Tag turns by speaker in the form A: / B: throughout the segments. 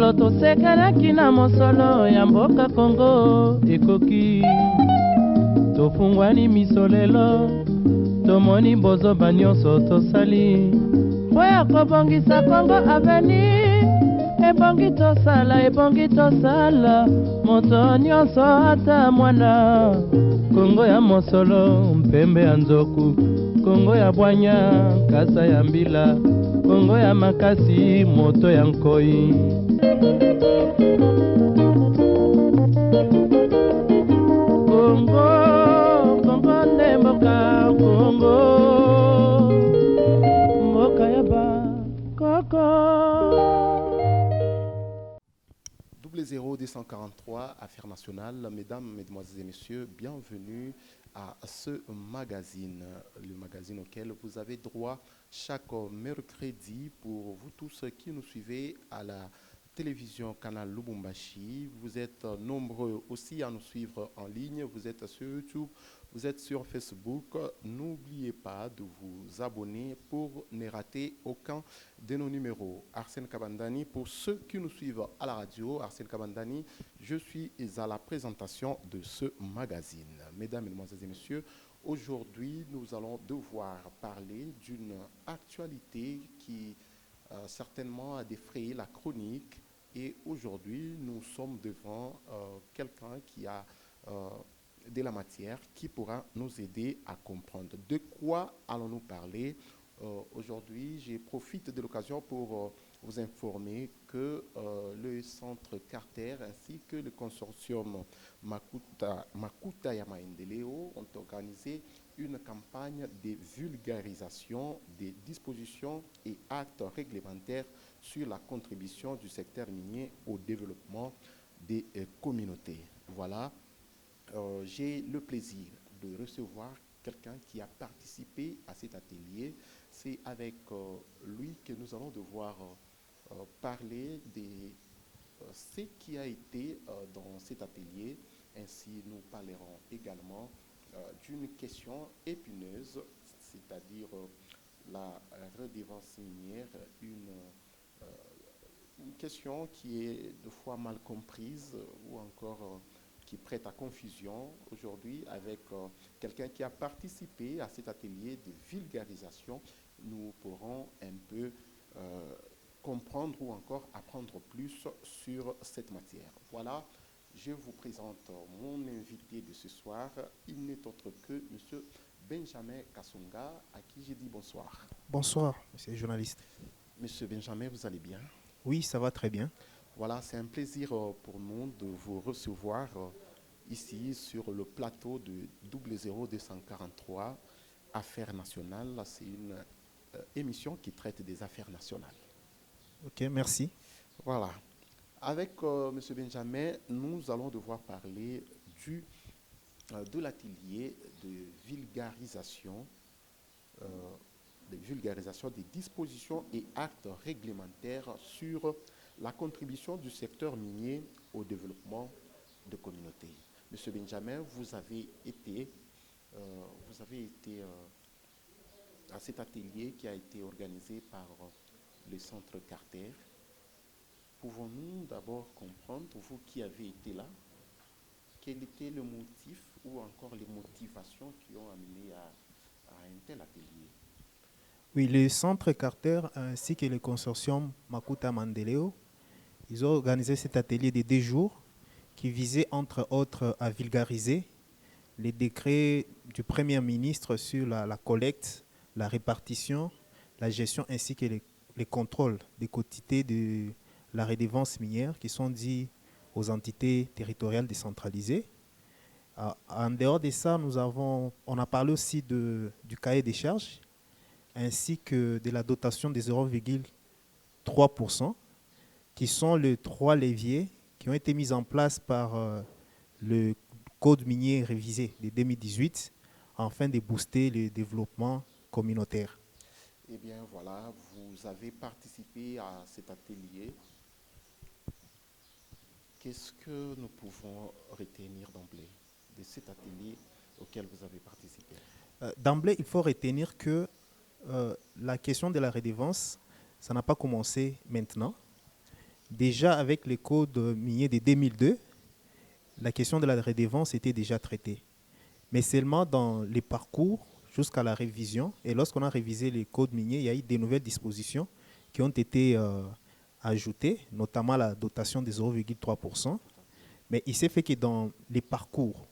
A: nyonso tosekelaki na mosolo ya mboka Kongo ekoki tofungwani miso lelo tomoni bozoba nyonso tosali po ya kobongisa Kongo aveni ebongi tosala moto nyonso ata mwana Kongo ya mosolo mpembe ya nzoku Kongo ya bwanya kasa ya mbila Kongo ya makasi moto ya nkoi Kongo nde mboka Kongo mboka ya bakoko
B: 0243 Affaires nationales. Mesdames, Mesdemoiselles et Messieurs, bienvenue à ce magazine, le magazine auquel vous avez droit chaque mercredi pour vous tous qui nous suivez à la télévision Canal Lubumbashi. Vous êtes nombreux aussi à nous suivre en ligne. Vous êtes sur YouTube, vous êtes sur Facebook. N'oubliez pas de vous abonner pour ne rater aucun de nos numéros. Arsène Kabandani, pour ceux qui nous suivent à la radio, Arsène Kabandani, je suis à la présentation de ce magazine. Mesdames, Mesdemoiselles et Messieurs, aujourd'hui, nous allons devoir parler d'une actualité qui certainement a défrayé la chronique. Et aujourd'hui, nous sommes devant quelqu'un qui a de la matière qui pourra nous aider à comprendre. De quoi allons-nous parler aujourd'hui? Je profite de l'occasion pour vous informer que le Centre Carter ainsi que le consortium Makuta ya Maendeleo ont organisé une campagne de vulgarisation des dispositions et actes réglementaires sur la contribution du secteur minier au développement des communautés. Voilà, j'ai le plaisir de recevoir quelqu'un qui a participé à cet atelier. C'est avec lui que nous allons devoir parler de ce qui a été dans cet atelier. Ainsi, nous parlerons également d'une question épineuse, c'est-à-dire la redevance minière, une question qui est de fois mal comprise ou encore qui prête à confusion aujourd'hui avec quelqu'un qui a participé à cet atelier de vulgarisation. Nous pourrons un peu comprendre ou encore apprendre plus sur cette matière. Voilà, je vous présente mon invité de ce soir. Il n'est autre que M. Benjamin Kasonga, à qui j'ai dit bonsoir.
C: Bonsoir, monsieur le journaliste.
B: Monsieur Benjamin, vous allez bien?
C: Oui, ça va très bien.
B: Voilà, c'est un plaisir pour nous de vous recevoir ici sur le plateau de 00243 Affaires nationales. C'est une émission qui traite des affaires nationales.
C: Ok, merci.
B: Voilà. Avec M. Benjamin, nous allons devoir parler de l'atelier de vulgarisation des dispositions et actes réglementaires sur la contribution du secteur minier au développement de communautés. Monsieur Benjamin, vous avez été à cet atelier qui a été organisé par le Centre Carter. Pouvons-nous d'abord comprendre, vous qui avez été là, quel était le motif ou encore les motivations qui ont amené à un tel atelier?
C: Oui, le Centre Carter ainsi que le consortium Makuta Maendeleo, ils ont organisé cet atelier de 2 jours qui visait entre autres à vulgariser les décrets du Premier ministre sur la collecte, la répartition, la gestion ainsi que les contrôles des quotités de la redevance minière qui sont dits aux entités territoriales décentralisées. En dehors de ça, on a parlé aussi du cahier des charges ainsi que de la dotation de 0,3%, qui sont les 3 leviers qui ont été mis en place par le Code minier révisé de 2018 afin de booster le développement communautaire.
B: Eh bien voilà, vous avez participé à cet atelier. Qu'est-ce que nous pouvons retenir d'emblée de cet atelier auquel vous avez participé?
C: D'emblée, il faut retenir que la question de la redevance, ça n'a pas commencé maintenant. Déjà avec les codes miniers de 2002, la question de la redevance était déjà traitée. Mais seulement dans les parcours jusqu'à la révision. Et lorsqu'on a révisé les codes miniers, il y a eu des nouvelles dispositions qui ont été ajoutées, notamment la dotation de 0,3%. Mais il s'est fait que dans les parcours,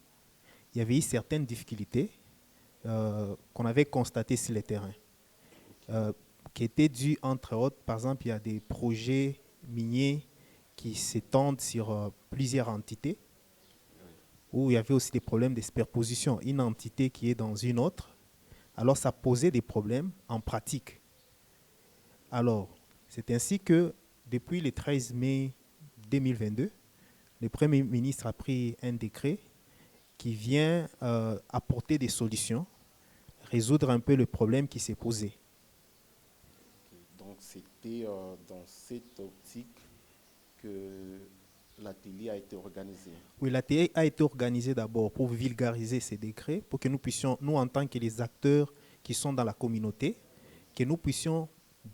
C: il y avait eu certaines difficultés qu'on avait constatées sur le terrain, qui étaient dues, entre autres, par exemple, il y a des projets miniers qui s'étendent sur plusieurs entités, où il y avait aussi des problèmes de superposition. Une entité qui est dans une autre, alors ça posait des problèmes en pratique. Alors, c'est ainsi que depuis le 13 mai 2022, le Premier ministre a pris un décret qui vient apporter des solutions, résoudre un peu le problème qui s'est posé.
B: Donc c'était dans cette optique que l'atelier a été organisé.
C: Oui, l'atelier a été organisé d'abord pour vulgariser ces décrets, pour que nous puissions, nous en tant que les acteurs qui sont dans la communauté, que nous puissions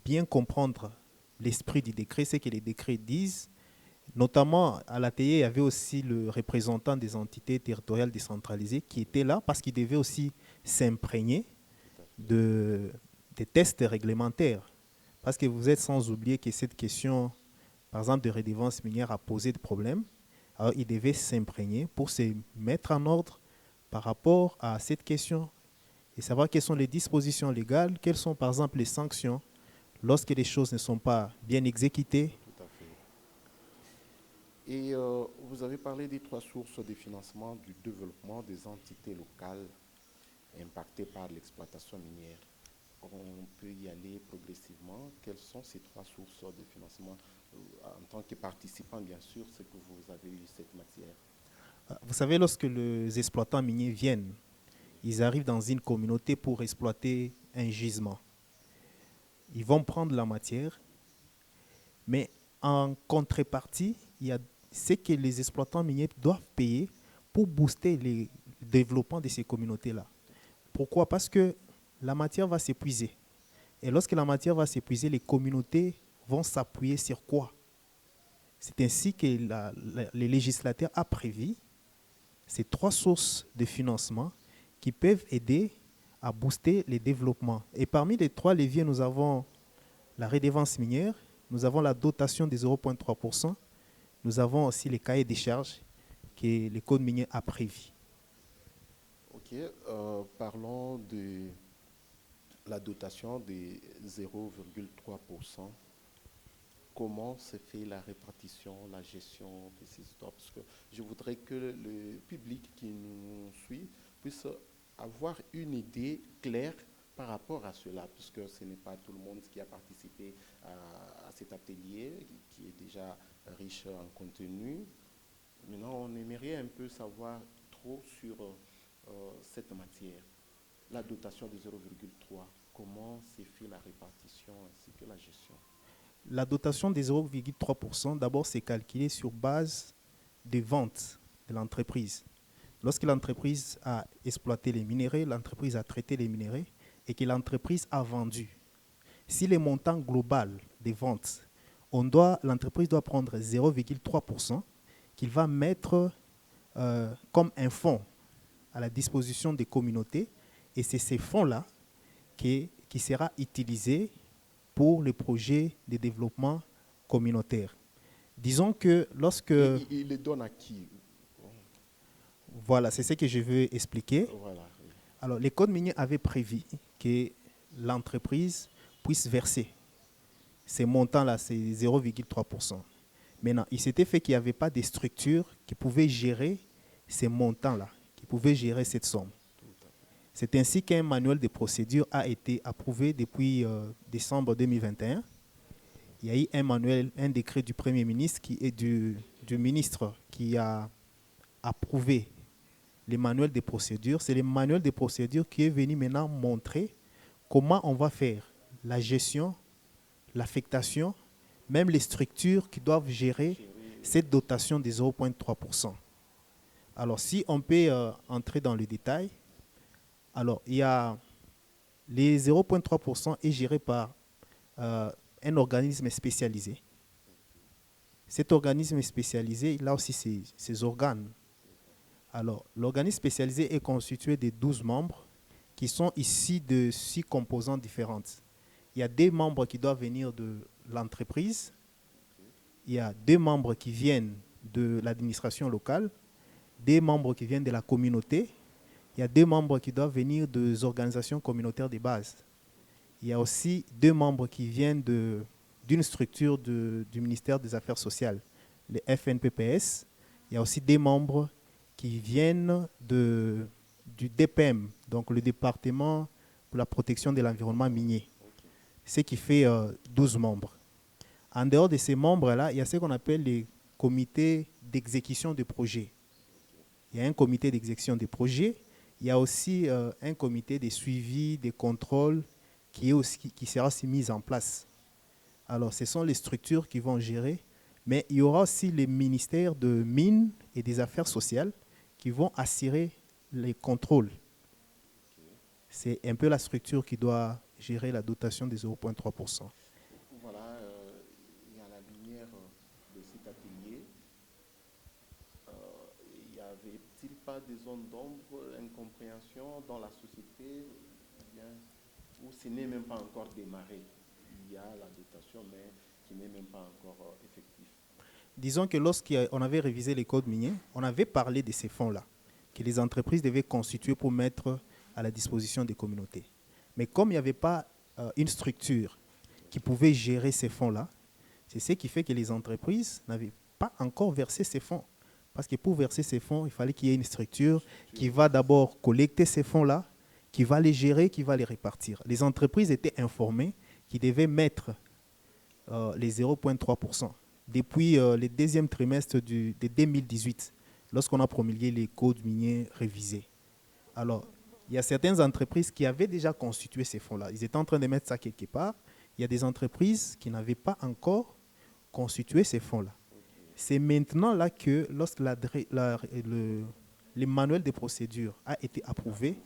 C: bien comprendre l'esprit du décret, ce que les décrets disent. Notamment, à l'atelier, il y avait aussi le représentant des entités territoriales décentralisées qui était là parce qu'il devait aussi s'imprégner des tests réglementaires. Parce que vous êtes sans oublier que cette question, par exemple, de redevance minière a posé des problèmes. Alors, il devait s'imprégner pour se mettre en ordre par rapport à cette question et savoir quelles sont les dispositions légales, quelles sont, par exemple, les sanctions lorsque les choses ne sont pas bien exécutées.
B: Tout à fait. Et vous avez parlé des 3 sources de financement du développement des entités locales impactées par l'exploitation minière. On peut y aller progressivement. Quelles sont ces 3 sources de financement en tant que participant, bien sûr, c'est que vous avez eu cette matière?
C: Vous savez, lorsque les exploitants miniers viennent, ils arrivent dans une communauté pour exploiter un gisement. Ils vont prendre la matière, mais en contrepartie, il y a ce que les exploitants miniers doivent payer pour booster le développement de ces communautés-là. Pourquoi? Parce que la matière va s'épuiser. Et lorsque la matière va s'épuiser, les communautés vont s'appuyer sur quoi? C'est ainsi que le législateur a prévu ces 3 sources de financement qui peuvent aider à booster les développements. Et parmi les 3 leviers, nous avons la redevance minière, nous avons la dotation de 0,3%, nous avons aussi les cahiers des charges que le code minier a prévu.
B: Ok, parlons de la dotation de 0,3%. Comment se fait la répartition, la gestion de ces stocks? Parce que je voudrais que le public qui nous suit puisse avoir une idée claire par rapport à cela, puisque ce n'est pas tout le monde qui a participé à cet atelier, qui est déjà riche en contenu. Maintenant, on aimerait un peu savoir trop sur cette matière. La dotation de 0,3, comment s'est fait la répartition ainsi que la gestion?
C: La dotation de 0,3%, d'abord, c'est calculé sur base des ventes de l'entreprise. Lorsque l'entreprise a exploité les minéraux, l'entreprise a traité les minéraux et que l'entreprise a vendu. Si le montant global des ventes, l'entreprise doit prendre 0,3% qu'il va mettre comme un fonds à la disposition des communautés et c'est ces fonds-là qui sera utilisé pour les projets de développement communautaire. Disons que lorsque...
B: Il les donne à qui?
C: Voilà, c'est ce que je veux expliquer.
B: Voilà.
C: Alors, les codes miniers avaient prévu que l'entreprise puisse verser ces montants-là, c'est 0,3%. Maintenant, il s'était fait qu'il n'y avait pas de structure qui pouvait gérer ces montants-là, qui pouvait gérer cette somme. C'est ainsi qu'un manuel de procédure a été approuvé depuis décembre 2021. Il y a eu un décret du Premier ministre et du ministre qui a approuvé les manuels de procédure. C'est le manuel de procédure qui est venu maintenant montrer comment on va faire la gestion, l'affectation, même les structures qui doivent gérer cette dotation de 0,3%. Alors, si on peut entrer dans le détail, alors, il y a les 0,3% est géré par un organisme spécialisé Cet organisme spécialisé, il a aussi ses organes. Alors, l'organisme spécialisé est constitué de 12 membres qui sont issus de 6 composantes différentes. Il y a des membres qui doivent venir de l'entreprise, il y a 2 membres qui viennent de l'administration locale, des membres qui viennent de la communauté, il y a 2 membres qui doivent venir des organisations communautaires de base. Il y a aussi 2 membres qui viennent d'une structure du ministère des Affaires sociales, le FNPPS. Il y a aussi des membres qui viennent du DPM, donc le département pour la protection de l'environnement minier, ce qui fait 12 membres. En dehors de ces membres-là, il y a ce qu'on appelle les comités d'exécution de projets. Il y a un comité d'exécution des projets, il y a aussi un comité de suivi, de contrôle qui sera aussi mis en place. Alors, ce sont les structures qui vont gérer, mais il y aura aussi les ministères de mines et des affaires sociales qui vont assurer les contrôles. C'est un peu la structure qui doit gérer la dotation des 0,3%.
B: Voilà, il y a la lumière de cet atelier. Y avait-il pas des zones d'ombre, incompréhension dans la société, ou ce n'est même pas encore démarré? Il y a la dotation, mais qui n'est même pas encore effective.
C: Disons que lorsqu'on avait révisé les codes miniers, on avait parlé de ces fonds-là, que les entreprises devaient constituer pour mettre à la disposition des communautés. Mais comme il n'y avait pas une structure qui pouvait gérer ces fonds-là, c'est ce qui fait que les entreprises n'avaient pas encore versé ces fonds. Parce que pour verser ces fonds, il fallait qu'il y ait une structure qui va d'abord collecter ces fonds-là, qui va les gérer, qui va les répartir. Les entreprises étaient informées qu'ils devaient mettre les 0,3% depuis le deuxième trimestre de 2018, lorsqu'on a promulgué les codes miniers révisés. Alors, il y a certaines entreprises qui avaient déjà constitué ces fonds-là. Ils étaient en train de mettre ça quelque part. Il y a des entreprises qui n'avaient pas encore constitué ces fonds-là. C'est maintenant là que, lorsque le manuel de procédure a été approuvé,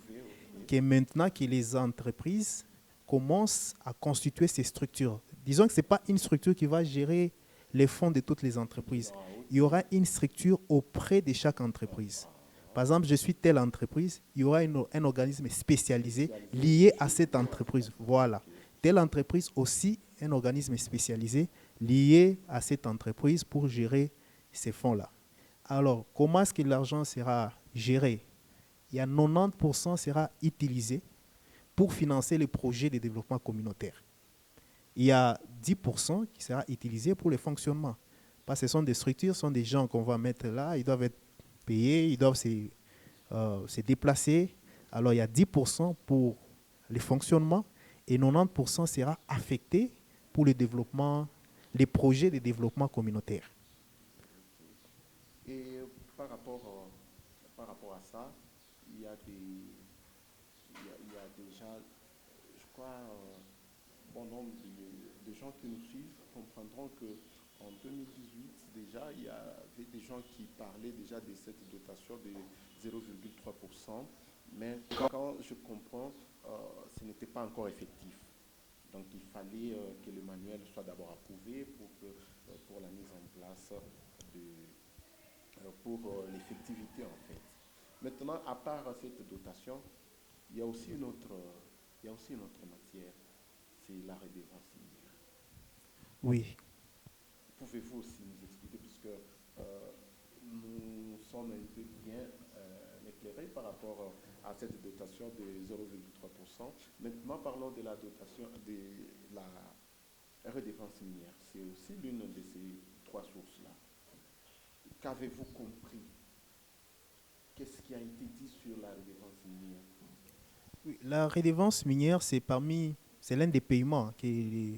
C: que maintenant que les entreprises commencent à constituer ces structures. Disons que ce n'est pas une structure qui va gérer les fonds de toutes les entreprises. Il y aura une structure auprès de chaque entreprise. Par exemple, je suis telle entreprise, il y aura un organisme spécialisé lié à cette entreprise. Voilà. Telle entreprise aussi, un organisme spécialisé lié à cette entreprise pour gérer ces fonds-là. Alors, comment est-ce que l'argent sera géré? Il y a 90% sera utilisé pour financer les projets de développement communautaire. Il y a 10% qui sera utilisé pour le fonctionnement. Parce que ce sont des structures, ce sont des gens qu'on va mettre là, ils doivent être payés, ils doivent se déplacer. Alors il y a 10% pour le fonctionnement et 90% sera affecté pour le développement, les projets de développement communautaire.
B: Et par rapport à ça, il y a déjà, je crois, bon nombre de gens qui nous suivent comprendront qu'en 2018, déjà, il y avait des gens qui parlaient déjà de cette dotation de 0,3%, mais quand je comprends, ce n'était pas encore effectif. Donc il fallait que le manuel soit d'abord approuvé pour la mise en place pour l'effectivité en fait. Maintenant, à part cette dotation, il y a aussi une autre matière, c'est la redevance minière.
C: Oui.
B: Pouvez-vous aussi nous expliquer, puisque nous sommes un peu bien éclairés par rapport à cette dotation de 0,3%. Maintenant, parlons de la dotation de la redevance minière. C'est aussi l'une de ces 3 sources-là. Qu'avez-vous compris? Qu'est-ce qui a été dit sur la redevance minière?
C: Oui, la redevance minière, c'est l'un des paiements que les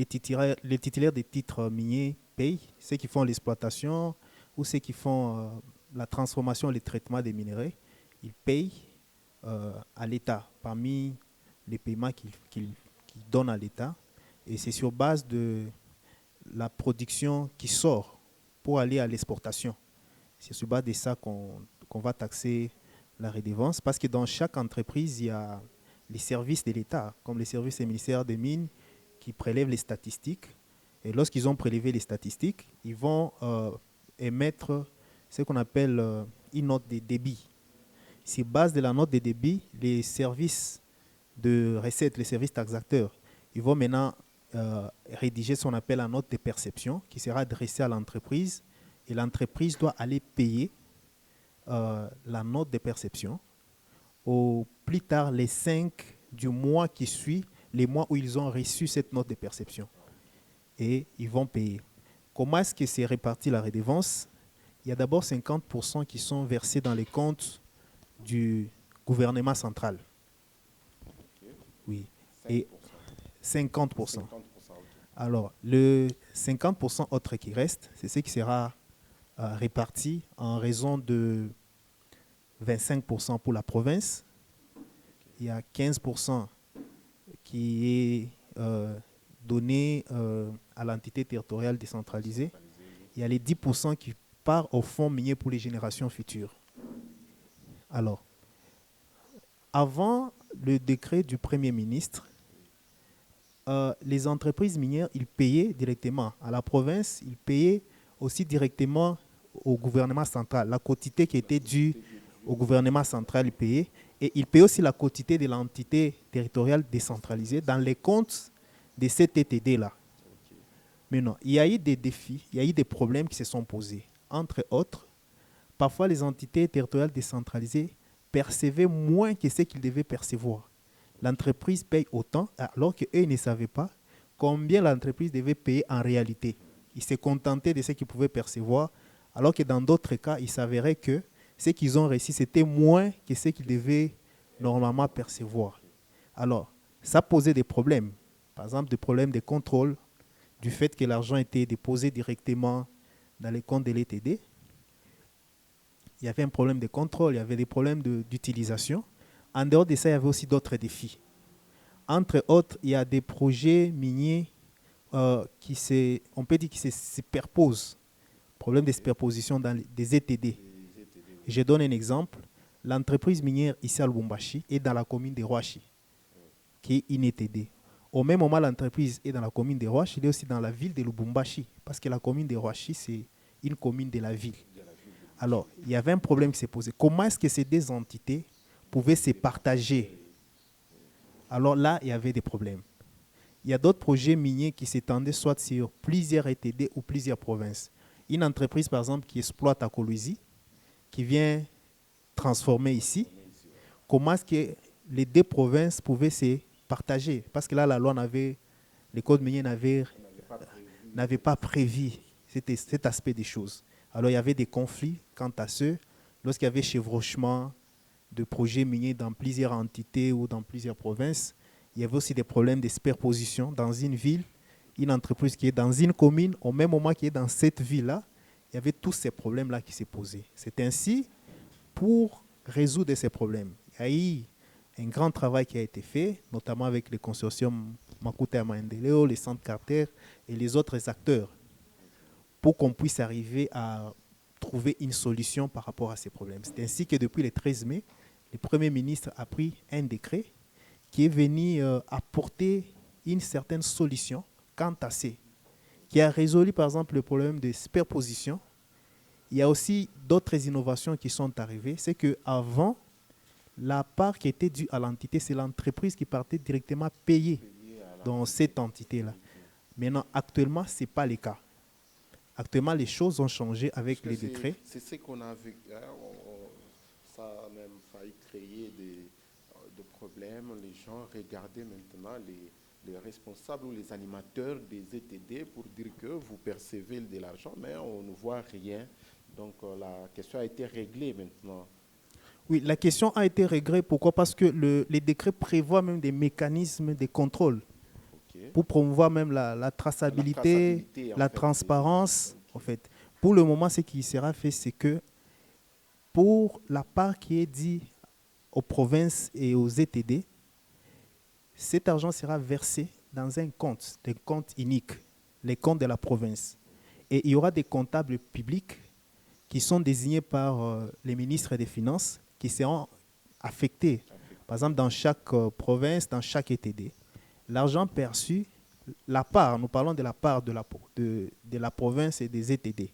C: titulaires des titres miniers payent, ceux qui font l'exploitation ou ceux qui font la transformation et le traitement des minerais, ils payent à l'État parmi les paiements qu'ils donnent à l'État. Et c'est sur base de la production qui sort pour aller à l'exportation. C'est sur base de ça qu'on va taxer la redevance, parce que dans chaque entreprise, il y a les services de l'État, comme les services du ministère des Mines, qui prélèvent les statistiques. Et lorsqu'ils ont prélevé les statistiques, ils vont émettre ce qu'on appelle une note de débit. Sur base de la note de débit, les services de recettes, les services taxateurs, ils vont maintenant rédiger ce qu'on appelle la note de perception qui sera adressée à l'entreprise et l'entreprise doit aller payer la note de perception au plus tard les 5 du mois qui suit, les mois où ils ont reçu cette note de perception. Et ils vont payer. Comment est-ce que c'est réparti la redevance? Il y a d'abord 50% qui sont versés dans les comptes du gouvernement central. Oui. Et 50%. Alors, le 50% autre qui reste, c'est ce qui sera réparti en raison de 25% pour la province. Il y a 15% qui est donné à l'entité territoriale décentralisée. Il y a les 10% qui partent au fonds minier pour les générations futures. Alors, avant le décret du Premier ministre, les entreprises minières, ils payaient directement à la province, ils payaient aussi directement au gouvernement central. La quotité qui était due au gouvernement central, ils payaient. Et ils payaient aussi la quotité de l'entité territoriale décentralisée dans les comptes de cet ETD-là. Mais non, il y a eu des défis, il y a eu des problèmes qui se sont posés. Entre autres, parfois les entités territoriales décentralisées percevaient moins que ce qu'ils devaient percevoir. L'entreprise paye autant, alors qu'eux ne savaient pas combien l'entreprise devait payer en réalité. Ils se contentaient de ce qu'ils pouvaient percevoir, alors que dans d'autres cas, il s'avérait que ce qu'ils ont reçu, c'était moins que ce qu'ils devaient normalement percevoir. Alors, ça posait des problèmes. Par exemple, des problèmes de contrôle, du fait que l'argent était déposé directement dans les comptes de l'ETD. Il y avait un problème de contrôle, il y avait des problèmes d'utilisation. En dehors de ça, il y avait aussi d'autres défis. Entre autres, il y a des projets miniers on peut dire qui se superposent. Problème de superposition dans des ETD. Je donne un exemple. L'entreprise minière ici à Lubumbashi est dans la commune de Roachi, qui est une ETD. Au même moment, l'entreprise est dans la commune de Roachi, elle est aussi dans la ville de Lubumbashi, parce que la commune de Roachi, c'est une commune de la ville. Alors, il y avait un problème qui s'est posé. Comment est-ce que ces deux entités pouvaient se partager? Alors là, il y avait des problèmes. Il y a d'autres projets miniers qui s'étendaient soit sur plusieurs ETD ou plusieurs provinces. Une entreprise, par exemple, qui exploite à Kolwezi, qui vient transformer ici, comment est-ce que les deux provinces pouvaient se partager? Parce que là, la loi les codes miniers n'avaient pas prévu cet aspect des choses. Alors, il y avait des conflits quant à ce. Lorsqu'il y avait chevauchement de projets miniers dans plusieurs entités ou dans plusieurs provinces, il y avait aussi des problèmes de superposition dans une ville, une entreprise qui est dans une commune, au même moment qui est dans cette ville-là. Il y avait tous ces problèmes-là qui s'est posés. C'est ainsi, pour résoudre ces problèmes, il y a eu un grand travail qui a été fait, notamment avec le consortium Makuta Maendeleo, les centres Carter et les autres acteurs, pour qu'on puisse arriver à trouver une solution par rapport à ces problèmes. C'est ainsi que depuis le 13 mai, le Premier ministre a pris un décret qui est venu apporter une certaine solution quant à ces, qui a résolu par exemple le problème de superposition. Il y a aussi d'autres innovations qui sont arrivées. C'est qu'avant, la part qui était due à l'entité, c'est l'entreprise qui partait directement payer dans cette entité-là. Maintenant, actuellement, ce n'est pas le cas. Actuellement, les choses ont changé avec les décrets.
B: C'est ce qu'on a vu. Ça a même failli créer des problèmes. Les gens regardaient maintenant les responsables ou les animateurs des ETD pour dire que vous percevez de l'argent, mais on ne voit rien. Donc la question a été réglée maintenant.
C: Oui, la question a été réglée. Pourquoi? Parce que les décrets prévoient même des mécanismes de contrôle pour promouvoir même la traçabilité, la transparence. En fait, pour le moment, ce qui sera fait, c'est que pour la part qui est dit aux provinces et aux ETD, cet argent sera versé dans un compte unique, les comptes de la province. Et il y aura des comptables publics qui sont désignés par les ministres des Finances, qui seront affectés, par exemple, dans chaque province, dans chaque ETD. L'argent perçu la part, nous parlons de la part de la province et des ETD.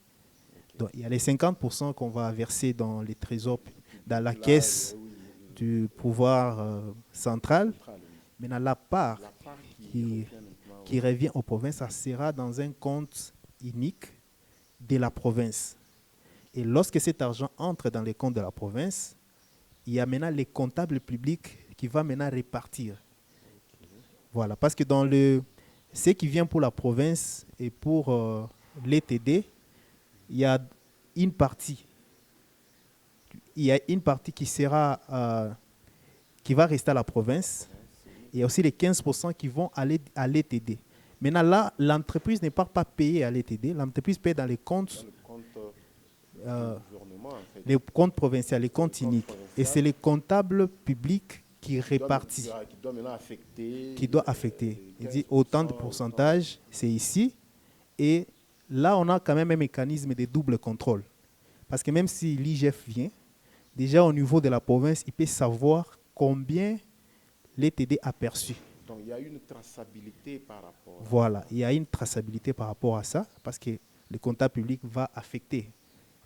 C: Donc, il y a les 50% qu'on va verser dans les trésors, dans la caisse du pouvoir central. Maintenant, la part
B: La part
C: qui,
B: revient maintenant
C: qui revient aux provinces, ça sera dans un compte unique de la province. Et lorsque cet argent entre dans les comptes de la province, il y a maintenant les comptables publics qui vont maintenant répartir. Voilà, parce que dans ce qui vient pour la province et pour l'ETD, il y a une partie. Il y a une partie qui sera, qui va rester à la province. Et aussi les 15% qui vont aller à l'ETD. Maintenant, là, l'entreprise n'est pas payée à l'ETD. L'entreprise paye dans les comptes,
B: le compte du gouvernement, en fait.
C: les comptes provinciaux, les comptes
B: Les comptes
C: uniques.
B: provinciaux.
C: Et c'est les comptables publics qui répartissent,
B: Qui doit maintenant affecter.
C: qui doit affecter. Il dit
B: 15%,
C: autant de pourcentage, c'est ici. Et là, on a quand même un mécanisme de double contrôle. Parce que même si l'IGF vient, déjà au niveau de la province, il peut savoir combien l'ETD a perçu.
B: Donc il y a une traçabilité par rapport.
C: Voilà, il y a une traçabilité par rapport à ça, parce que le comptable public va affecter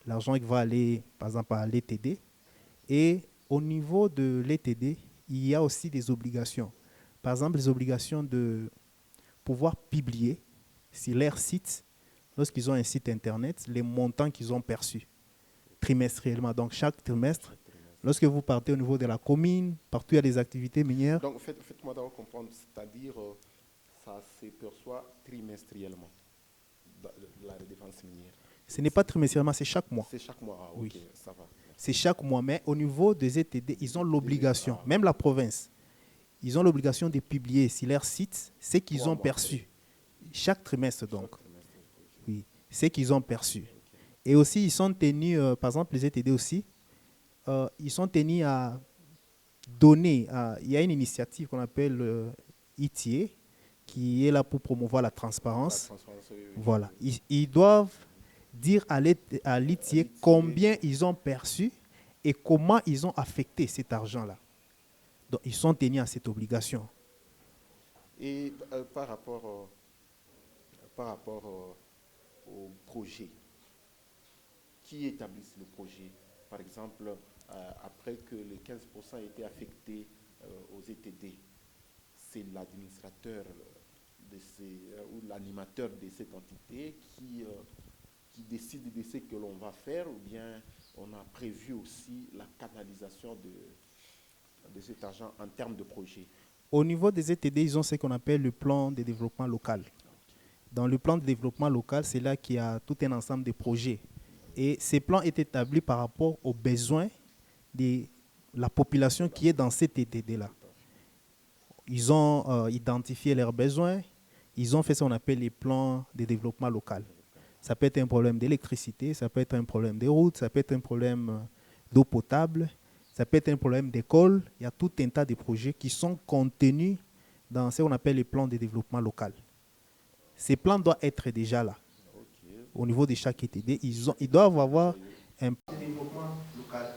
C: l'argent qui va aller, par exemple, à l'ETD. Et au niveau de l'ETD, il y a aussi des obligations. Par exemple, les obligations de pouvoir publier sur leur site, lorsqu'ils ont un site internet, les montants qu'ils ont perçus trimestriellement. Donc chaque trimestre, lorsque vous partez au niveau de la commune, partout il y a des activités minières.
B: Donc faites-moi d'abord comprendre, c'est-à-dire ça se perçoit trimestriellement, la redevance minière.
C: Ce n'est pas trimestriellement, c'est chaque mois.
B: C'est chaque mois, ah, ok,
C: Oui.
B: ça va.
C: C'est chaque mois, mais au niveau des ETD, ils ont l'obligation, même la province, ils ont l'obligation de publier sur leur site ce qu'ils
B: 3
C: ont
B: mois,
C: perçu. Chaque trimestre, donc.
B: Chaque trimestre, ok.
C: Oui, ce qu'ils ont perçu. Et aussi, ils sont tenus, par exemple, les ETD aussi, ils sont tenus à donner, il y a une initiative qu'on appelle ITA, qui est là pour promouvoir la transparence.
B: La transparence, oui, oui.
C: Voilà. Ils doivent dire à l'ITA combien ils ont perçu et comment ils ont affecté cet argent-là. Donc, ils sont tenus à cette obligation.
B: Et par rapport au projet, qui établissent le projet? Par exemple, après que les 15% aient été affectés aux ETD, c'est l'administrateur ou l'animateur de cette entité qui décide de ce que l'on va faire, ou bien on a prévu aussi la canalisation de cet argent en termes de projet?
C: Au niveau des ETD, ils ont ce qu'on appelle le plan de développement local. Dans le plan de développement local, c'est là qu'il y a tout un ensemble de projets. Et ces plans est établi par rapport aux besoins de la population qui est dans cet ETD-là. Ils ont identifié leurs besoins, ils ont fait ce qu'on appelle les plans de développement local. Ça peut être un problème d'électricité, ça peut être un problème de route, ça peut être un problème d'eau potable, ça peut être un problème d'école. Il y a tout un tas de projets qui sont contenus dans ce qu'on appelle les plans de développement local. Ces plans doivent être déjà là. Au niveau de chaque ETD, ils doivent avoir un plan de développement local.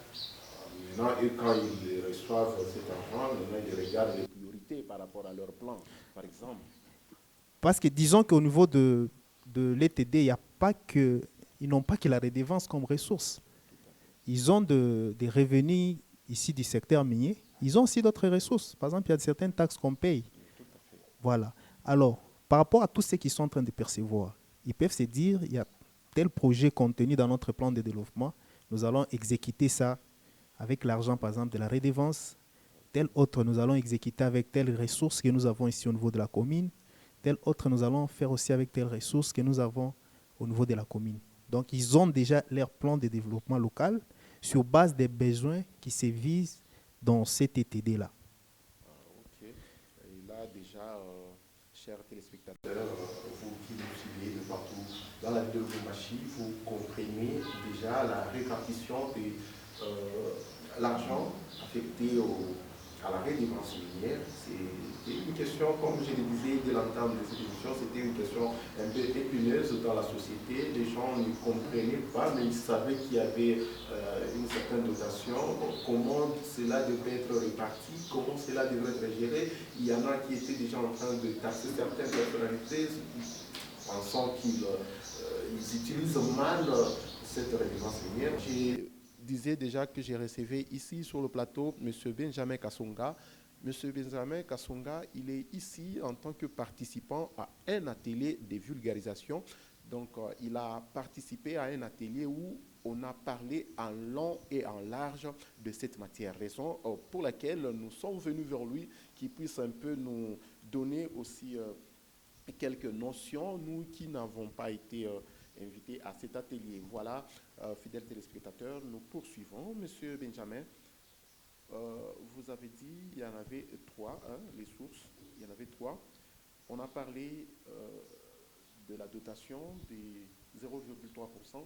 B: Maintenant, et quand ils reçoivent cet argent, maintenant ils regardent les priorités par rapport à leur plan, par exemple.
C: Parce que disons qu'au niveau de l'ETD, ils n'ont pas que la redevance comme ressource. Ils ont des revenus ici du secteur minier. Ils ont aussi d'autres ressources. Par exemple, il y a certaines taxes qu'on paye. Voilà. Alors, par rapport à tous ceux qui sont en train de percevoir, ils peuvent se dire, il y a tel projet contenu dans notre plan de développement, nous allons exécuter ça avec l'argent, par exemple, de la redevance. Tel autre, nous allons exécuter avec telle ressource que nous avons ici au niveau de la commune. Tel autre, nous allons faire aussi avec telle ressource que nous avons au niveau de la commune. Donc, ils ont déjà leur plan de développement local sur base des besoins qui se visent dans cet ETD-là.
B: Ok. Et là, déjà, chers téléspectateurs, vous qui nous suivez de partout dans la ville de Lubumbashi, vous comprenez déjà la répartition de l'argent affecté à la redevance minière. C'était une question, comme je le disais dès l'entame de cette émission, c'était une question un peu épineuse dans la société, les gens ne comprenaient pas, mais ils savaient qu'il y avait une certaine dotation, comment cela devait être réparti, comment cela devait être géré. Il y en a qui étaient déjà en train de taxer certaines personnalités, pensant qu'ils utilisent mal cette redevance minière. Je disais déjà que j'ai recevé ici sur le plateau M. Benjamin Kassonga. M. Benjamin Kassonga, il est ici en tant que participant à un atelier de vulgarisation. Donc, il a participé à un atelier où on a parlé en long et en large de cette matière. Raison pour laquelle nous sommes venus vers lui, qu'il puisse un peu nous donner aussi quelques notions, nous qui n'avons pas été invités à cet atelier. Voilà, fidèles téléspectateurs, nous poursuivons. Monsieur Benjamin, vous avez dit qu'il y en avait trois, hein, les sources, il y en avait trois. On a parlé de la dotation des 0,3%.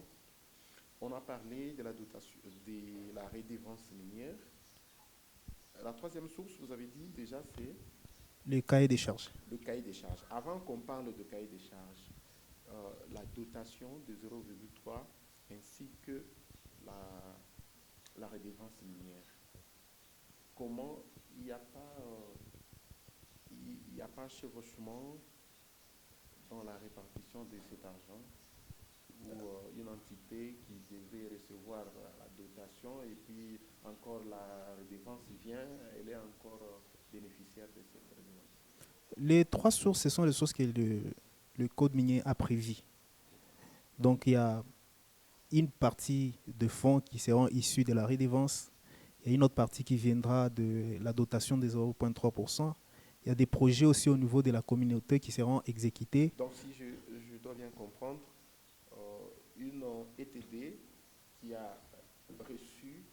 B: On a parlé de la dotation de la redevance minière. La troisième source, vous avez dit déjà, c'est
C: le cahier des charges.
B: le cahier des charges. Avant qu'on parle de cahier des charges, la dotation de 0,3 ainsi que la redevance minière. Comment il n'y a pas chevauchement dans la répartition de cet argent ou une entité qui devait recevoir la dotation et puis encore la redevance vient, elle est encore bénéficiaire de cette redevance.
C: Les trois sources, ce sont les sources que le code minier a prévues. Donc, il y a une partie de fonds qui seront issus de la redevance. Il y a une autre partie qui viendra de la dotation des 0,3%. Il y a des projets aussi au niveau de la communauté qui seront exécutés.
B: Donc, si je dois bien comprendre, une ETD qui a reçu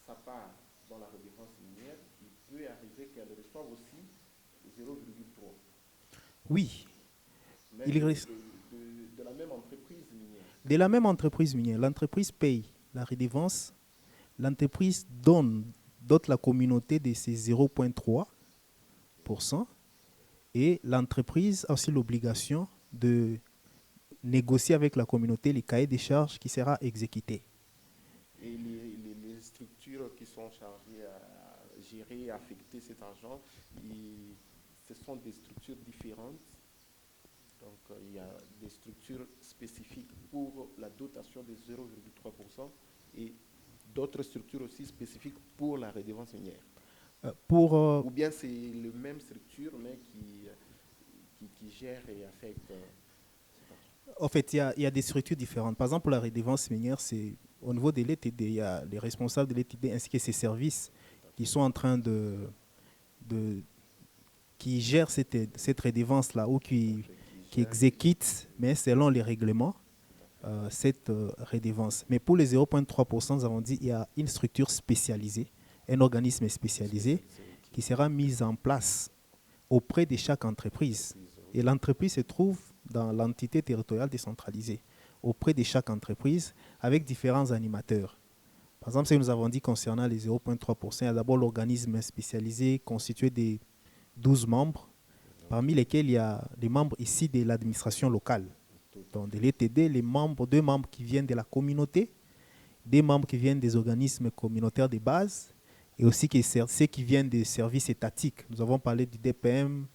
B: sa part dans la redevance minière, il peut arriver qu'elle reçoive aussi 0,3.
C: Oui.
B: Mais de la même entreprise minière.
C: De la même entreprise minière. L'entreprise paye la redevance. L'entreprise donne la communauté de ces 0,3% et l'entreprise a aussi l'obligation de négocier avec la communauté les cahiers des charges qui sera exécuté.
B: Et les structures qui sont chargées à gérer et affecter cet argent, ce sont des structures différentes. Donc, il y a des structures spécifiques pour la dotation de 0,3% et d'autres structures aussi spécifiques pour la redevance minière. Ou bien c'est la même structure, mais qui gère et affecte.
C: En fait, il y a des structures différentes. Par exemple, pour la redevance minière, c'est au niveau de l'ETD, il y a les responsables de l'ETD ainsi que ses services qui sont en train qui gèrent cette redevance-là ou qui exécutent, mais selon les règlements, cette redevance. Mais pour les 0,3%, nous avons dit qu'il y a une structure spécialisée, un organisme spécialisé qui sera mis en place auprès de chaque entreprise. Et l'entreprise se trouve dans l'entité territoriale décentralisée, auprès de chaque entreprise, avec différents animateurs. Par exemple, ce que nous avons dit concernant les 0,3%, il y a d'abord l'organisme spécialisé constitué de 12 membres, parmi lesquels il y a des membres ici de l'administration locale. Donc, de l'ETD, deux membres qui viennent de la communauté, des membres qui viennent des organismes communautaires de base, et aussi ceux qui viennent des services étatiques. Nous avons parlé du DPM,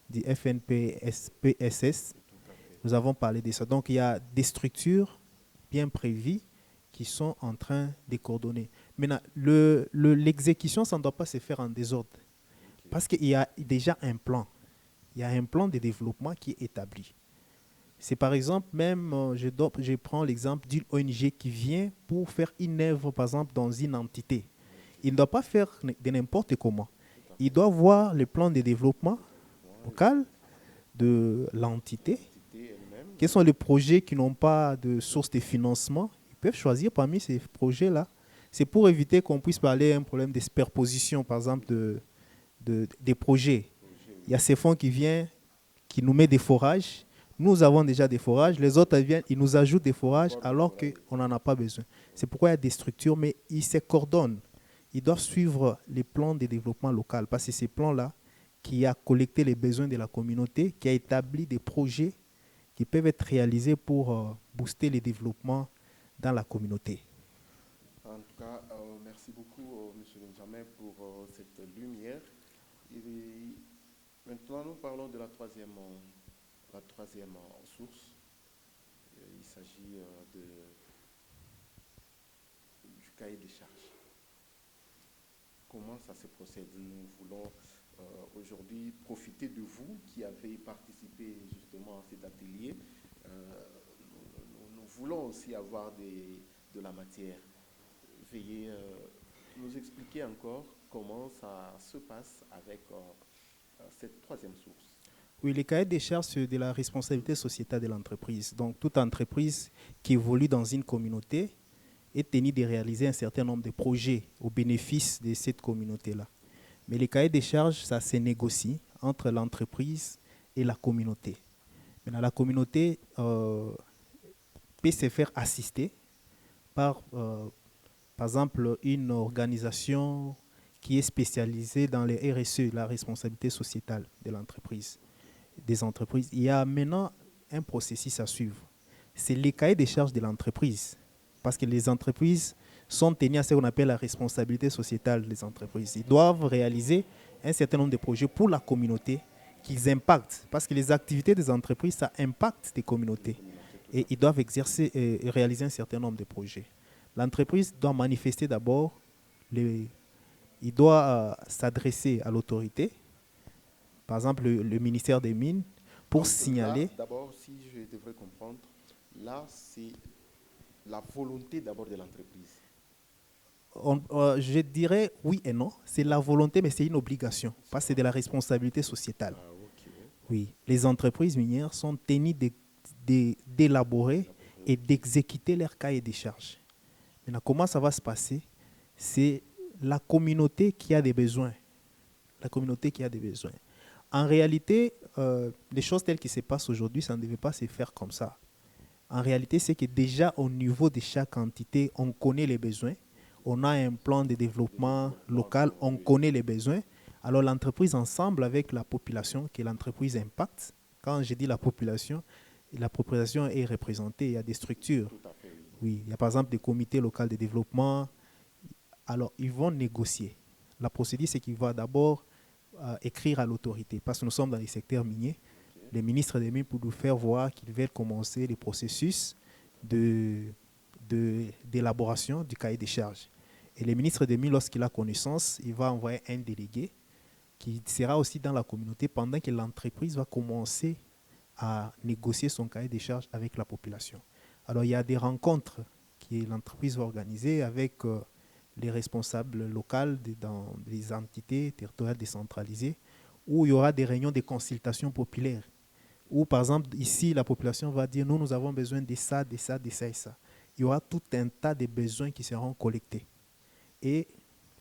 C: du FNPSS. Nous avons parlé de ça. Donc, il y a des structures bien prévues qui sont en train de coordonner. Maintenant, l'exécution, ça ne doit pas se faire en désordre. Parce qu'il y a déjà un plan. Il y a un plan de développement qui est établi. C'est par exemple, même, je prends l'exemple d'une ONG qui vient pour faire une œuvre, par exemple, dans une entité. Il ne doit pas faire de n'importe comment. Il doit voir le plan de développement local de l'entité. Quels sont les projets qui n'ont pas de source de financement? Ils peuvent choisir parmi ces projets-là. C'est pour éviter qu'on puisse parler d'un problème de superposition, par exemple, des projets. Il y a ces fonds qui viennent, qui nous mettent des forages. Nous avons déjà des forages. Les autres viennent, ils nous ajoutent des forages alors qu'on n'en a pas besoin. C'est pourquoi il y a des structures, mais ils se coordonnent. Ils doivent suivre les plans de développement local parce que c'est ces plans-là qui a collecté les besoins de la communauté, qui a établi des projets qui peuvent être réalisés pour booster les développements dans la communauté.
B: En tout cas, merci beaucoup, M. Benjamin, pour cette lumière. Et maintenant, nous parlons de la troisième source. Il s'agit du cahier des charges. Comment ça se procède? Nous voulons aujourd'hui profiter de vous qui avez participé justement à cet atelier. Nous voulons aussi avoir de la matière. Veuillez nous expliquer encore comment ça se passe avec cette troisième source.
C: Oui, les cahiers des charges, c'est de la responsabilité sociétale de l'entreprise. Donc, toute entreprise qui évolue dans une communauté est tenue de réaliser un certain nombre de projets au bénéfice de cette communauté-là. Mais les cahiers des charges, ça se négocie entre l'entreprise et la communauté. Maintenant, la communauté peut se faire assister par exemple, une organisation qui est spécialisée dans les RSE, la responsabilité sociétale de l'entreprise, des entreprises. Il y a maintenant un processus à suivre. C'est les cahiers des charges de l'entreprise. Parce que les entreprises sont tenues à ce qu'on appelle la responsabilité sociétale des entreprises. Ils doivent réaliser un certain nombre de projets pour la communauté qu'ils impactent. Parce que les activités des entreprises, ça impacte des communautés. Et ils doivent exercer et réaliser un certain nombre de projets. L'entreprise doit manifester d'abord, il doit s'adresser à l'autorité, par exemple le ministère des Mines, pour
B: Donc,
C: signaler.
B: D'abord, si je devrais comprendre, là, c'est la volonté d'abord de l'entreprise.
C: Je dirais oui et non. C'est la volonté, mais c'est une obligation, parce que c'est de la responsabilité sociétale.
B: Ah, ok.
C: Oui, les entreprises minières sont tenues d'élaborer et d'exécuter leur cahier des charges. Maintenant, comment ça va se passer? C'est la communauté qui a des besoins. La communauté qui a des besoins. En réalité, les choses telles qui se passent aujourd'hui, ça ne devait pas se faire comme ça. En réalité, c'est que déjà au niveau de chaque entité, on connaît les besoins. On a un plan de développement local, on connaît les besoins. Alors l'entreprise, ensemble avec la population, que l'entreprise impacte, quand je dis la population est représentée, il y a des structures.
B: Tout à fait, oui.
C: Oui, il y a par exemple des comités locaux de développement. Alors, ils vont négocier. La procédure, c'est qu'il va d'abord écrire à l'autorité, parce que nous sommes dans les secteurs miniers.
B: Okay.
C: Les ministres des Mines pour nous faire voir qu'ils veulent commencer les processus d'élaboration du cahier des charges. Et le ministre des Mines, lorsqu'il a connaissance, il va envoyer un délégué qui sera aussi dans la communauté pendant que l'entreprise va commencer à négocier son cahier des charges avec la population. Alors, il y a des rencontres que l'entreprise va organiser avec les responsables locaux dans les entités territoriales décentralisées, où il y aura des réunions de consultation populaire, où, par exemple, ici, la population va dire, nous avons besoin de ça, de ça, de ça et ça. Il y aura tout un tas de besoins qui seront collectés. Et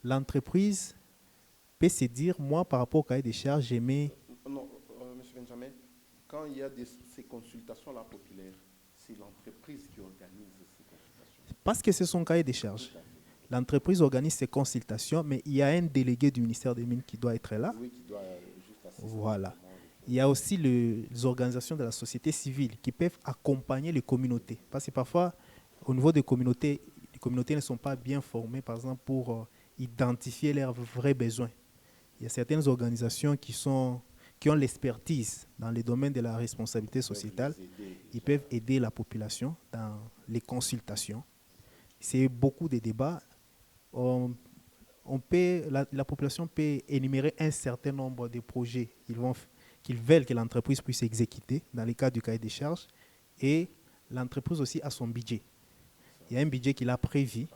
C: l'entreprise peut se dire, moi, par rapport au cahier des charges, j'aimais...
B: Non, M. Benjamin, quand il y a ces consultations-là populaires, c'est l'entreprise qui organise ces consultations.
C: Parce que c'est son cahier des charges. L'entreprise organise ces consultations, mais il y a un délégué du ministère des Mines qui doit être là.
B: Oui, qui doit juste assister.
C: Voilà. Il y a aussi les organisations de la société civile qui peuvent accompagner les communautés. Parce que parfois, au niveau des communautés, les communautés ne sont pas bien formées, par exemple, pour identifier leurs vrais besoins. Il y a certaines organisations qui ont l'expertise dans les domaines de la responsabilité sociétale. Ils peuvent aider la population dans les consultations. C'est beaucoup de débats. La population peut énumérer un certain nombre de projets qu'ils veulent que l'entreprise puisse exécuter dans le cadre du cahier des charges. Et l'entreprise aussi a son budget. Il y a un budget qu'il a prévu,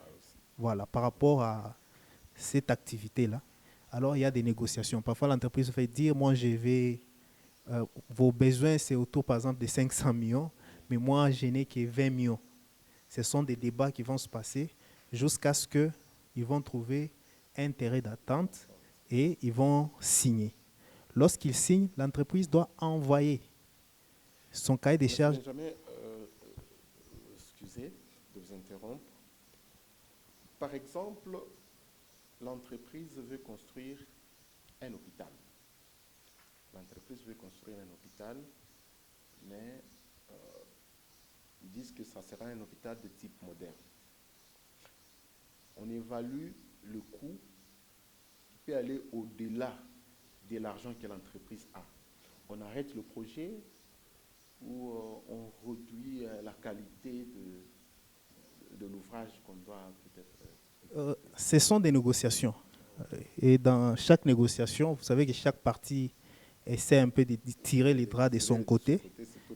C: voilà, par rapport à cette activité-là. Alors, il y a des négociations. Parfois, l'entreprise fait dire, moi, vos besoins, c'est autour, par exemple, de 500 millions, mais moi, je n'ai que 20 millions. Ce sont des débats qui vont se passer jusqu'à ce qu'ils vont trouver un terrain d'attente et ils vont signer. Lorsqu'ils signent, l'entreprise doit envoyer son cahier des charges.
B: Benjamin, excusez de vous interrompre. Par exemple, l'entreprise veut construire un hôpital. L'entreprise veut construire un hôpital, mais puisque ça sera un hôpital de type moderne. On évalue le coût qui peut aller au-delà de l'argent que l'entreprise a. On arrête le projet ou on réduit la qualité de l'ouvrage qu'on doit peut-être...
C: Ce sont des négociations. Et dans chaque négociation, vous savez que chaque partie essaie un peu de tirer les draps de son côté.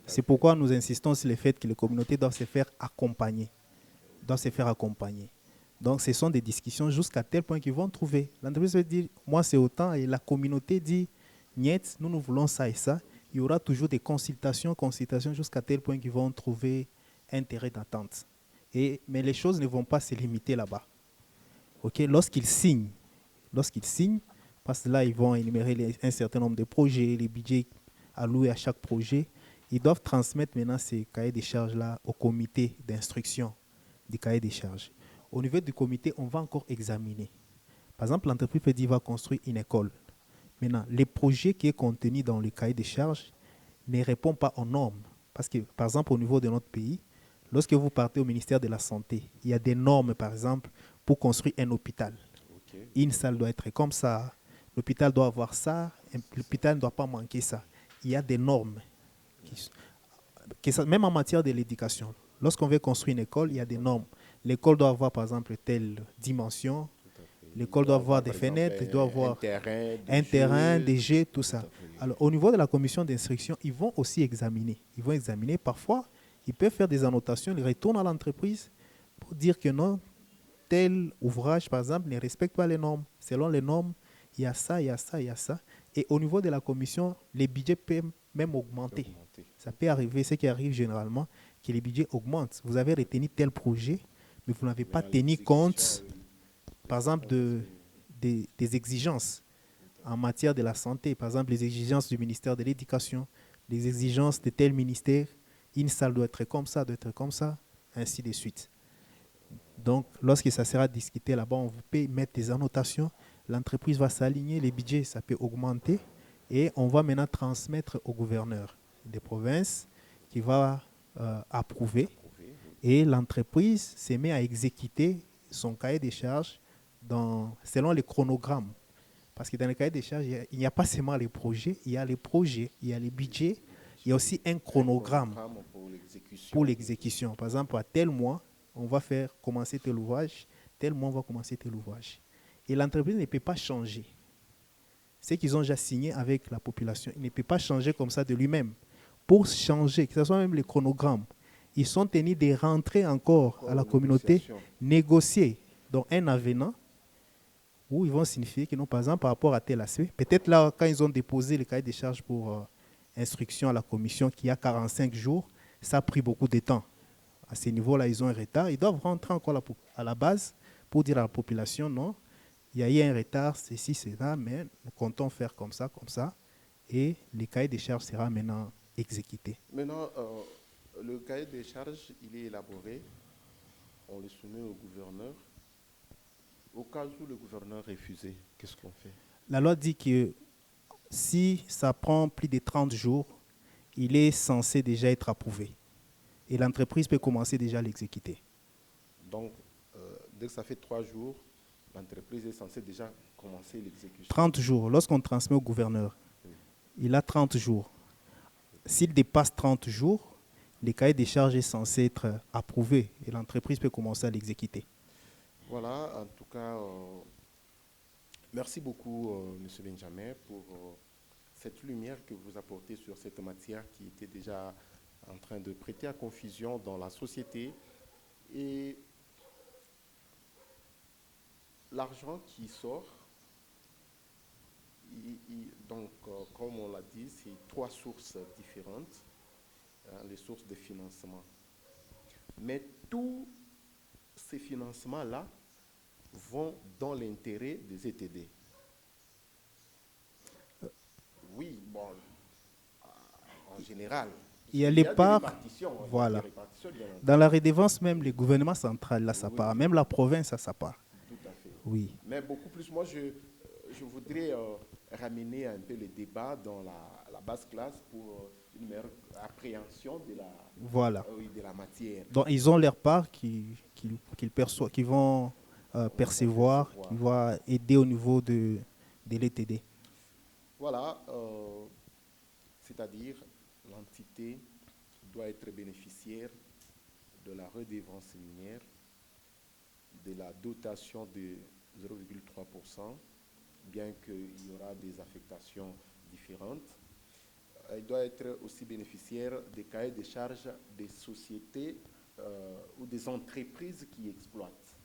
C: C'est pourquoi nous insistons sur le fait que les communautés doivent se faire accompagner. Donc, ce sont des discussions jusqu'à tel point qu'ils vont trouver. L'entreprise va dire, moi, c'est autant. Et la communauté dit, niet, nous voulons ça et ça. Il y aura toujours des consultations jusqu'à tel point qu'ils vont trouver un terrain d'attente. Mais les choses ne vont pas se limiter là-bas. Okay? Lorsqu'ils signent, parce que là, ils vont énumérer un certain nombre de projets, les budgets alloués à chaque projet. Ils doivent transmettre maintenant ces cahiers des charges-là au comité d'instruction des cahiers des charges. Au niveau du comité, on va encore examiner. Par exemple, l'entreprise peut dire va construire une école. Maintenant, les projets qui sont contenus dans le cahier des charges ne répondent pas aux normes. Parce que, par exemple, au niveau de notre pays, lorsque vous partez au ministère de la Santé, il y a des normes, par exemple, pour construire un hôpital. Okay. Une salle doit être comme ça, l'hôpital doit avoir ça, l'hôpital ne doit pas manquer ça. Il y a des normes. Même en matière de l'éducation, lorsqu'on veut construire une école, il y a des normes. L'école doit avoir, par exemple, telle dimension. L'école doit avoir des fenêtres, il doit avoir un terrain, des jeux, tout ça. Alors, au niveau de la commission d'instruction, ils vont aussi examiner. Ils vont examiner. Parfois, ils peuvent faire des annotations, ils retournent à l'entreprise pour dire que non, tel ouvrage, par exemple, ne respecte pas les normes. Selon les normes, il y a ça, il y a ça, il y a ça. Et au niveau de la commission, les budgets peuvent même augmenter. Ça peut arriver, ce qui arrive généralement, que les budgets augmentent. Vous avez retenu tel projet, mais vous n'avez pas tenu compte, par exemple, des exigences en matière de la santé. Par exemple, les exigences du ministère de l'Éducation, les exigences de tel ministère. Une salle doit être comme ça, ainsi de suite. Donc, lorsque ça sera discuté là-bas, on peut mettre des annotations. L'entreprise va s'aligner, les budgets, ça peut augmenter. Et on va maintenant transmettre au gouverneur des provinces qui va approuver. Et l'entreprise se met à exécuter son cahier des charges selon les chronogrammes. Parce que dans le cahier des charges, il n'y a pas seulement les projets, il y a les projets, il y a les budgets, il y a aussi un chronogramme pour l'exécution. Par exemple, à tel mois, on va commencer tel ouvrage, tel mois, on va commencer tel ouvrage. Et l'entreprise ne peut pas changer. Ce qu'ils ont déjà signé avec la population, il ne peut pas changer comme ça de lui-même. Pour changer, que ce soit même les chronogrammes, ils sont tenus de rentrer encore à la communauté, négocier dans un avenant où ils vont signifier que non, par exemple, par rapport à tel aspect, peut-être là, quand ils ont déposé le cahier des charges pour instruction à la commission qui a 45 jours, ça a pris beaucoup de temps. À ce niveau-là, ils ont un retard. Ils doivent rentrer encore à la base pour dire à la population, non, il y a eu un retard, ceci, cela, mais nous comptons faire comme ça, et le cahier des charges sera maintenant exécuté.
B: Maintenant, le cahier des charges, il est élaboré, on le soumet au gouverneur. Au cas où le gouverneur refusait, qu'est-ce qu'on fait?
C: La loi dit que si ça prend plus de 30 jours, il est censé déjà être approuvé. Et l'entreprise peut commencer déjà à l'exécuter.
B: Donc, dès que ça fait 3 jours, l'entreprise est censée déjà commencer l'exécution.
C: 30 jours. Lorsqu'on transmet au gouverneur, oui, il a 30 jours. S'il dépasse 30 jours, le cahier des charges est censé être approuvé et l'entreprise peut commencer à l'exécuter.
B: Voilà, en tout cas, merci beaucoup, M. Benjamin, pour cette lumière que vous apportez sur cette matière qui était déjà en train de prêter à confusion dans la société. Et l'argent qui sort, donc, comme on l'a dit, c'est 3 sources différentes, les sources de financement. Mais tous ces financements-là vont dans l'intérêt des ETD. Oui, bon, en général.
C: Il y a les parts, voilà. Dans la redevance même, le gouvernement central a sa part, même la province a sa part.
B: Tout à fait.
C: Oui.
B: Mais beaucoup plus, moi, je voudrais ramener un peu le débat dans la basse classe pour une meilleure appréhension de la,
C: Voilà.
B: oui, de la matière.
C: Donc, ils ont leur part qu'ils vont percevoir,
B: percevoir.
C: qui va aider au niveau de l'ETD.
B: Voilà, c'est-à-dire l'entité doit être bénéficiaire de la redevance minière, de la dotation de 0,3%, bien qu'il y aura des affectations différentes. Elle doit être aussi bénéficiaire des cahiers de charges des sociétés ou des entreprises qui exploitent.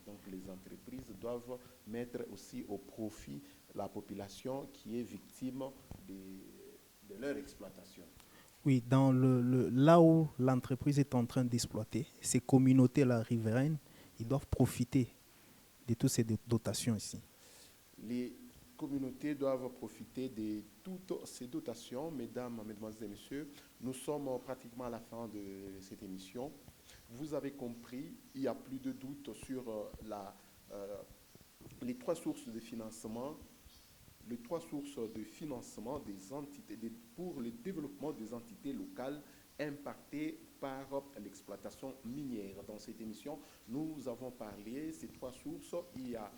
B: Donc les entreprises doivent mettre aussi au profit la population qui est victime de leur exploitation.
C: Oui, dans là où l'entreprise est en train d'exploiter, ces communautés-là riveraines, ils doivent profiter de toutes ces dotations ici.
B: Les communautés doivent profiter de toutes ces dotations. Mesdames, mesdemoiselles et messieurs, nous sommes pratiquement à la fin de cette émission. Vous avez compris, il n'y a plus de doute sur les trois sources de financement, les trois sources de financement des entités pour le développement des entités locales impactées par l'exploitation minière. Dans cette émission, nous avons parlé de ces trois sources. Il y a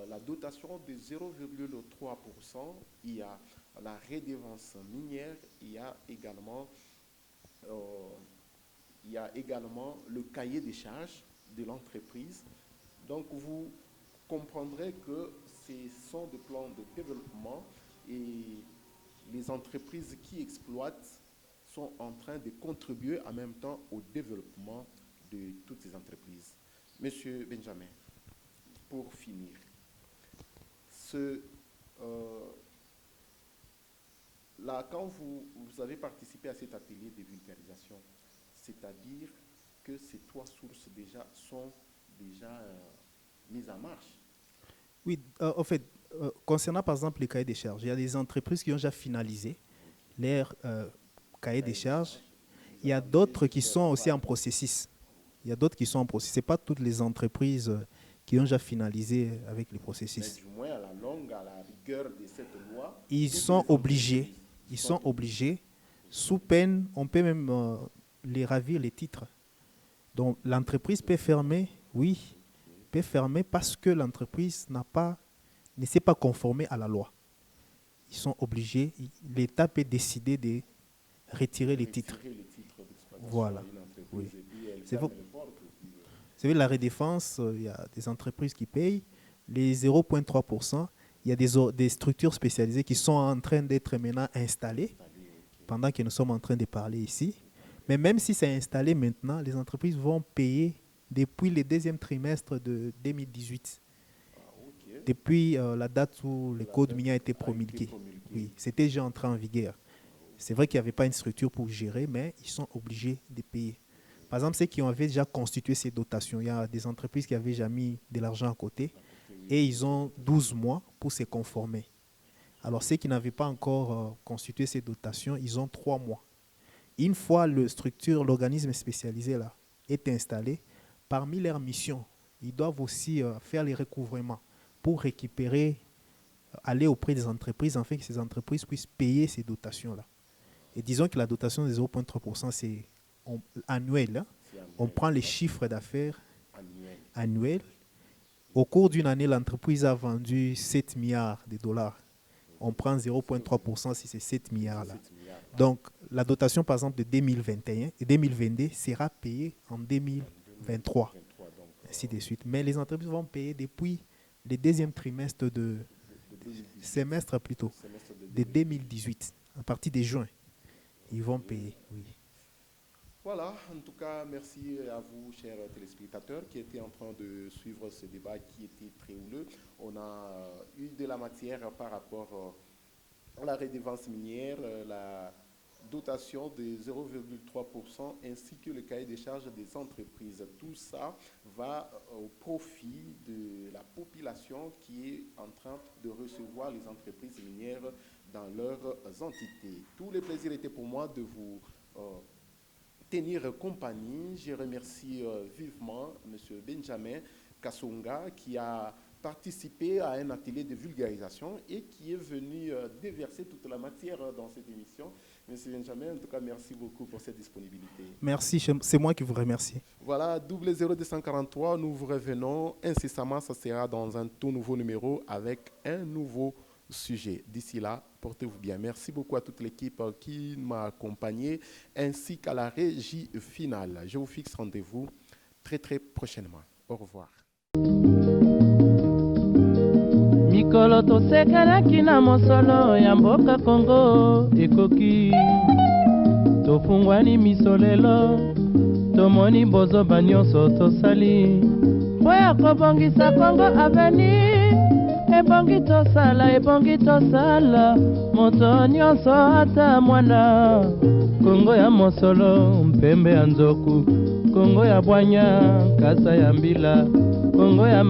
B: la dotation de 0,3%, il y a la redevance minière, il y a également le cahier des charges de l'entreprise. Donc, vous comprendrez que ce sont des plans de développement et les entreprises qui exploitent sont en train de contribuer en même temps au développement de toutes ces entreprises. Monsieur Benjamin, pour finir, là, quand vous avez participé à cet atelier de vulgarisation, c'est-à-dire que ces trois sources déjà sont déjà mises en marche.
C: Oui, en fait, concernant par exemple les cahiers des charges, il y a des entreprises qui ont déjà finalisé leur cahier des charges. Il y a d'autres qui sont aussi en processus. Il y a d'autres qui sont en processus. Ce n'est pas toutes les entreprises qui ont déjà finalisé avec les processus.
B: Mais du moins, à la longue, à la rigueur de cette loi,
C: ils sont obligés, sous peine, on peut même les ravir les titres. Donc l'entreprise peut fermer, oui, peut fermer parce que l'entreprise ne s'est pas conformée à la loi. Ils sont obligés, l'État peut décider de retirer les titres. Voilà. Oui. C'est vous savez, la redéfense, il y a des entreprises qui payent les 0,3%. Il y a des structures spécialisées qui sont en train d'être maintenant installées pendant que nous sommes en train de parler ici. Mais même si c'est installé maintenant, les entreprises vont payer depuis le deuxième trimestre de 2018. Depuis la date où le code minier a été promulgué. Oui, c'était déjà entré en vigueur. C'est vrai qu'il n'y avait pas une structure pour gérer, mais ils sont obligés de payer. Par exemple, ceux qui avaient déjà constitué ces dotations, il y a des entreprises qui avaient déjà mis de l'argent à côté et ils ont 12 mois pour se conformer. Alors, ceux qui n'avaient pas encore constitué ces dotations, ils ont 3 mois. Une fois l'organisme spécialisé là est installé, parmi leurs missions, ils doivent aussi faire les recouvrements pour récupérer, aller auprès des entreprises afin que ces entreprises puissent payer ces dotations-là. Et disons que la dotation de 0,3%, c'est annuel. Hein. On prend les chiffres d'affaires annuels. Au cours d'une année, l'entreprise a vendu 7 milliards de dollars. On prend 0,3% si c'est 7 milliards là. Donc, la dotation, par exemple, de 2021 et 2022 sera payée en 2023, ainsi de suite. Mais les entreprises vont payer depuis le deuxième trimestre semestre plutôt, de 2018, à partir de juin. Ils vont payer, oui.
B: Voilà, en tout cas, merci à vous, chers téléspectateurs, qui étaient en train de suivre ce débat qui était très houleux. On a eu de la matière par rapport à la redevance minière, la dotation de 0,3% ainsi que le cahier des charges des entreprises. Tout ça va au profit de la population qui est en train de recevoir les entreprises minières dans leurs entités. Tout le plaisir était pour moi de vous tenir compagnie. Je remercie vivement M. Benjamin Kasonga qui a participé à un atelier de vulgarisation et qui est venu déverser toute la matière dans cette émission. Monsieur Benjamin, en tout cas, merci beaucoup pour cette disponibilité.
C: Merci, c'est moi qui vous remercie.
B: Voilà, 00243, nous vous revenons incessamment. Ça sera dans un tout nouveau numéro avec un nouveau sujet. D'ici là, portez-vous bien. Merci beaucoup à toute l'équipe qui m'a accompagné, ainsi qu'à la régie finale. Je vous fixe rendez-vous très très prochainement. Au revoir.
A: mikolo tosekelaki na mosolo ya mboka Kongo ekoki tofungwani miso lelo tomoni bozoba nyonso tosali po ya kobongisa Kongo aveni ebongi tosala moto nyonso ata mwana Kongo ya mosolo mpembe ya nzoku Kongo ya bwanya kasa ya mbila Kongo ya